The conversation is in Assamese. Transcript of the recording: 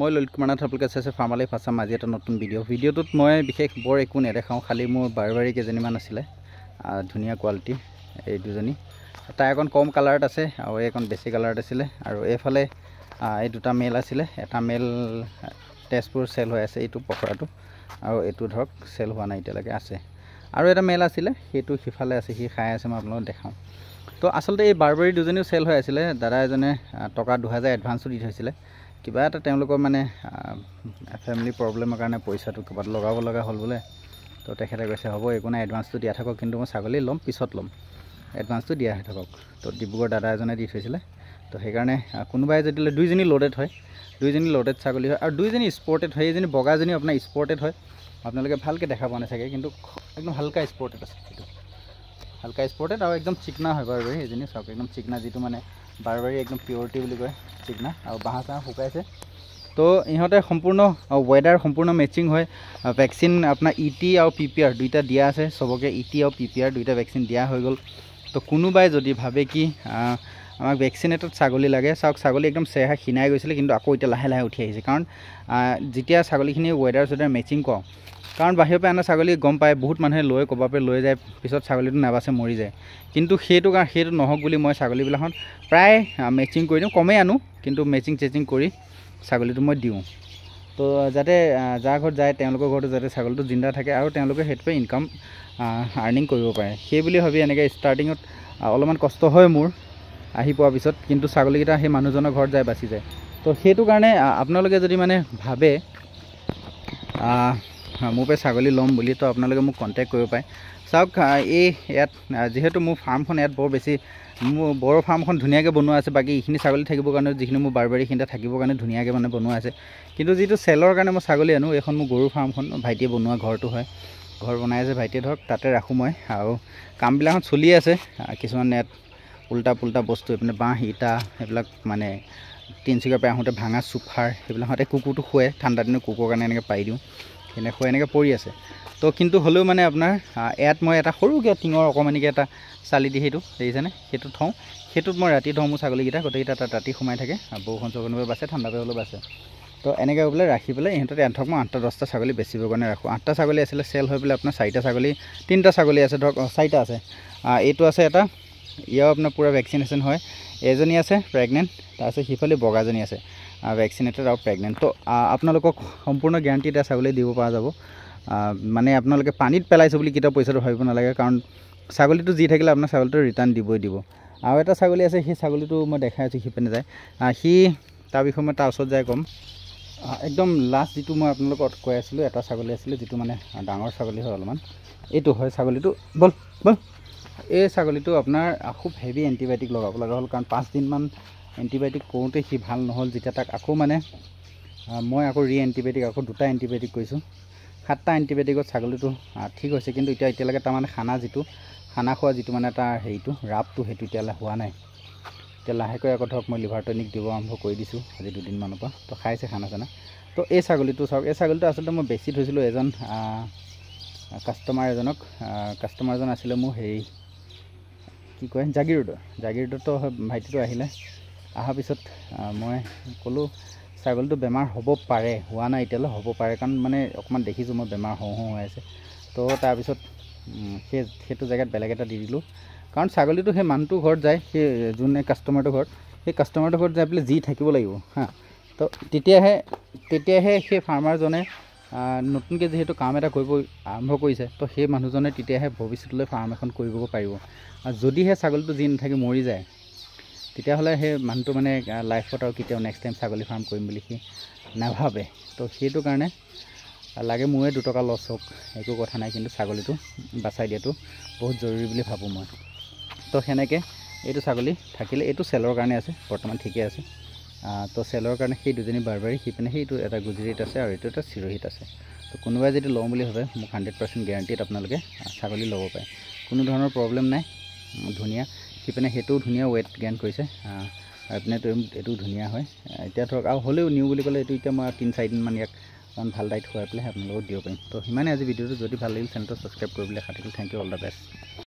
মই ললিত কুমাৰ নাথ আপোনালোকে চাইছে ফাৰ্মাৰ লাইফ আছাম। আজি এটা নতুন ভিডিঅ'টোত মই বিশেষ বৰ একো নেদেখাওঁ, খালি মোৰ বাৰবাৰী কেইজনীমান আছিলে ধুনীয়া কোৱালিটি। এই দুজনী এটা অকণ কম কালাৰত আছে আৰু এইকণ বেছি কালাৰত আছিলে। আৰু এইফালে এই দুটা মেল আছিলে, এটা মেল তেজপুৰ চেল হৈ আছে, এইটো পখৰাটো, আৰু এইটো ধৰক চেল হোৱা নাই এতিয়ালৈকে আছে। আৰু এটা মেল আছিলে, সেইটো সিফালে আছে, সি খাই আছে, মই আপোনালোকক দেখাওঁ। তো আচলতে এই বাৰবাৰী দুজনীও চেল হৈ আছিলে। দাদা এজনে টকা 2000 এডভান্সো দি থৈছিলে। কিবা এটা তেওঁলোকৰ মানে ফেমিলি প্ৰব্লেমৰ কাৰণে পইচাটো ক'ৰবাত লগাব লগা হ'ল বোলে। তো তেখেতে কৈছে হ'ব একো নাই, এডভান্সটো দিয়া থাকক, কিন্তু মই ছাগলী ল'ম, পিছত ল'ম, এডভান্সটো দিয়া হৈ থাকক। তো ডিব্ৰুগড় দাদা এজনে দি থৈছিলে। তো সেইকাৰণে কোনোবাই যদি দুইজনী লোডেড হয়, দুইজনী লোডেড ছাগলী হয়, আৰু দুইজনী স্পৰ্টেড হয়। এইজনী বগাজনী আপোনাৰ স্পৰ্টেড হয়, আপোনালোকে ভালকৈ দেখা পোৱা নাই চাগে, কিন্তু একদম হালকা স্পৰ্টেড আছে, এইটো হালকা স্পৰ্টেড আৰু একদম চিকনা হয় বাৰবাৰী। এইজনী চাওক একদম চিকনা, যিটো মানে বাৰবাৰী একদম পিয়ৰিটি বুলি কয়, চিকনা, আৰু বাঁহ চাহ শুকাইছে। তো ইহঁতে সম্পূৰ্ণ ৱেডাৰ সম্পূৰ্ণ মেচিং হয়। ভেকচিন আপোনাৰ ET আৰু PPR দুইটা দিয়া আছে, চবকে ET আৰু PPR দুইটা ভেকচিন দিয়া হৈ গ'ল। তো কোনোবাই যদি ভাবে কি আমাক ভেকচিনেটেড ছাগলী লাগে, চাওক ছাগলী একদম চেহেৰা ক্ষীণাই গৈছিলে, কিন্তু আকৌ এতিয়া লাহে লাহে উঠি আহিছে। কাৰণ যেতিয়া ছাগলীখিনি ৱেডাৰ মেচিং কৰাওঁ, কাৰণ বাহিৰৰ পৰা অনা ছাগলী গম পায়, বহুত মানুহে লৈ ক'ৰবাৰ পৰা লৈ যায়, পিছত ছাগলীটো নাবাচে, মৰি যায়। কিন্তু সেইটো নহওক বুলি মই ছাগলীবিলাকত প্ৰায় মেচিং কৰি দিওঁ, কমেই আনো, কিন্তু মেচিং কৰি ছাগলীটো মই দিওঁ। তো যাতে যাৰ ঘৰত যায় তেওঁলোকৰ ঘৰতো যাতে ছাগলীটো জিন্দা থাকে, আৰু তেওঁলোকে সেইটোৱে ইনকাম আৰ্নিং কৰিব পাৰে, সেই বুলি ভাবি এনেকৈ ষ্টাৰ্টিঙত অলপমান কষ্ট হয় মোৰ আহি পোৱাৰ পিছত, কিন্তু ছাগলীকেইটা সেই মানুহজনৰ ঘৰত যায়, বাচি যায়। তো সেইটো কাৰণে আপোনালোকে যদি মানে ভাবে মোৰ পৰা ছাগলী ল'ম বুলি, তো আপোনালোকে মোক কণ্টেক্ট কৰিব পাৰে। চাওক ইয়াত যিহেতু মোৰ ফাৰ্মখন ইয়াত বৰ বেছি, মোৰ বড়ো ফাৰ্মখন ধুনীয়াকৈ বনোৱা আছে, বাকী এইখিনি ছাগলী থাকিবৰ কাৰণে যিখিনি মোৰ বাৰবাৰীখিনিতে থাকিবৰ কাৰণে ধুনীয়াকৈ মানে বনোৱা আছে। কিন্তু যিটো চেলৰ কাৰণে মই ছাগলী আনো, এইখন মোৰ গৰুৰ ফাৰ্মখন ভাইটিয়ে বনোৱা ঘৰটো হয়, ঘৰ বনাই আছে ভাইটিয়ে, ধৰক তাতে ৰাখোঁ মই। আৰু কামবিলাকত চলি আছে, কিছুমান ইয়াত উল্টা পুল্টা বস্তু, এইপিনে বাঁহ ইটা সেইবিলাক মানে তিনিচুকীয়াৰ পৰা আহোঁতে ভাঙা চুফাৰ সেইবিলাকতে কুকুৰটো শুৱে, ঠাণ্ডা দিনত কুকুৰৰ কাৰণে এনেকৈ পাৰি দিওঁ, সেনেকৈ এনেকৈ পৰি আছে। তো কিন্তু হ'লেও মানে আপোনাৰ ইয়াত মই এটা সৰুকৈ টিঙৰ অকণমানিকৈ এটা চালি দি সেইটো দেখিছেনে, সেইটো থওঁ, সেইটোত মই ৰাতি থওঁ মোৰ ছাগলীকেইটা, গোটেইকেইটা তাত ৰাতি সোমাই থাকে, বৰষুণ চৰষুণৰ বাচে, ঠাণ্ডা হ'লেও বাচে। তো এনেকৈ বোলে ৰাখি পেলাই ইহঁততে ইয়াত ধৰক মই 8-10টা ছাগলী বেচিবৰ কাৰণে ৰাখোঁ। 8টা ছাগলী আছিলে, চেল হৈ পেলাই আপোনাৰ 4টা ছাগলী, 3টা ছাগলী আছে, ধৰক 4টা আছে। এইটো আছে এটা, ইয়াও আপোনাৰ পূৰা ভেকচিনেশ্যন হয়, এজনী আছে প্ৰেগনেণ্ট, তাৰপিছত সিফালে বগাজনী আছে ভেকচিনেটেড আৰু প্ৰেগনেণ্ট। তো আপোনালোকক সম্পূৰ্ণ গেৰাণ্টি এটা ছাগলী দিব পৰা যাব। মানে আপোনালোকে পানীত পেলাইছে বুলি কেতিয়াও পইচাটো ভাবিব নালাগে, কাৰণ ছাগলীটো যি থাকিলে আপোনাৰ ছাগলীটো ৰিটাৰ্ণ দিবই দিব। আৰু এটা ছাগলী আছে, সেই ছাগলীটো মই দেখাই আছোঁ, সিপিনে যায়, তাৰ বিষয়ে মই তাৰ ওচৰত যাই ক'ম। একদম লাষ্ট যিটো মই আপোনালোকক কৈ আছিলোঁ, এটা ছাগলী আছিলে যিটো মানে ডাঙৰ ছাগলী হয় অলপমান, এইটো হয় ছাগলীটো, বল। এই ছাগলীটো আপোনাৰ খুব হেভি এণ্টিবায়'টিক লগাব লগা হ'ল, কাৰণ 5 দিনমান এণ্টিবায়'টিক কৰোঁতে সি ভাল নহ'ল। যেতিয়া তাক আকৌ মানে মই আকৌ এণ্টিবায়'টিক আকৌ 2টা এণ্টিবায়'টিক কৰিছোঁ, 7টা এণ্টিবায়'টিকত ছাগলীটো ঠিক হৈছে। কিন্তু এতিয়ালৈকে তাৰমানে খানা খোৱা যিটো মানে তাৰ হেৰিটো ৰাপটো, সেইটো এতিয়ালৈ হোৱা নাই। এতিয়া লাহেকৈ আকৌ ধৰক মই লিভাৰ টনিক দিব আৰম্ভ কৰি দিছোঁ আজি 2 দিনমানৰ পৰা। তো খাইছে খানা চানা। তো এই ছাগলীটো চাওক, এই ছাগলীটো আচলতে মই বেছি থৈছিলোঁ এজন কাষ্টমাৰ এজন আছিলে মোৰ, হেৰি কি কয়, জাগিৰোডতো ভাইটিটো আহিলে। অহাৰ পিছত মই ক'লোঁ ছাগলীটো বেমাৰ হ'ব পাৰে, হোৱা নাই এতিয়ালৈ, হ'ব পাৰে, কাৰণ মানে অকণমান দেখিছোঁ মই বেমাৰ হওঁ হৈ আছে। তো তাৰপিছত সেইটো জেগাত বেলেগ এটা দি দিলোঁ, কাৰণ ছাগলীটো সেই মানুহটোৰ ঘৰত যায়, সেই যোনে কাষ্টমাৰটোৰ ঘৰত, সেই কাষ্টমাৰটোৰ ঘৰত যাই পেলাই যি থাকিব লাগিব তো তেতিয়াহে সেই ফাৰ্মাৰজনে নতুনকৈ যিহেতু কাম এটা কৰিব আৰম্ভ কৰিছে, তো সেই মানুহজনে তেতিয়াহে ভৱিষ্যতলৈ ফাৰ্ম এখন কৰিব পাৰিব। আৰু যদিহে ছাগলীটো যি নাথাকি মৰি যায়, তেতিয়াহ'লে সেই মানুহটো মানে লাইফত আৰু কেতিয়াও নেক্সট টাইম ছাগলী ফাৰ্ম কৰিম বুলি সি নাভাবে। তো সেইটো কাৰণে লাগে মোৰে 2 টকা লছ হওক, একো কথা নাই, কিন্তু ছাগলীটো বাচাই দিয়াটো বহুত জৰুৰী বুলি ভাবোঁ মই। তো সেনেকৈ এইটো ছাগলী থাকিলে, এইটো চেলৰ কাৰণে আছে বৰ্তমান, ঠিকে আছে। তো চেলৰ কাৰণে সেই দুজনী বাৰবাৰী, সিপিনে সেইটো এটা গুজৰাট আছে, আৰু এইটো এটা চিৰোহিত আছে। তো কোনোবাই যদি লওঁ বুলি ভাবে, মোক 100% গেৰাণ্টিত আপোনালোকে ছাগলী ল'ব পাৰে, কোনো ধৰণৰ প্ৰব্লেম নাই, ধুনীয়া। সিপিনে সেইটোও ধুনীয়া ৱেট গেইন কৰিছে, এইপিনেতো এইটোও ধুনীয়া হয়। এতিয়া ধৰক আৰু হ'লেও নিওঁ বুলি ক'লে, এইটো এতিয়া মই 3-4 দিনমান ইয়াক অকণ ভাল ডাইট খুৱাই পেলাই আপোনালোকক দিব পাৰিম। তো সিমানে আজি ভিডিঅ'টো, যদি ভাল লাগিল চেনেলটো ছাবস্ক্ৰাইব কৰিবলৈ আশা থাকিল। Thank you, all the best.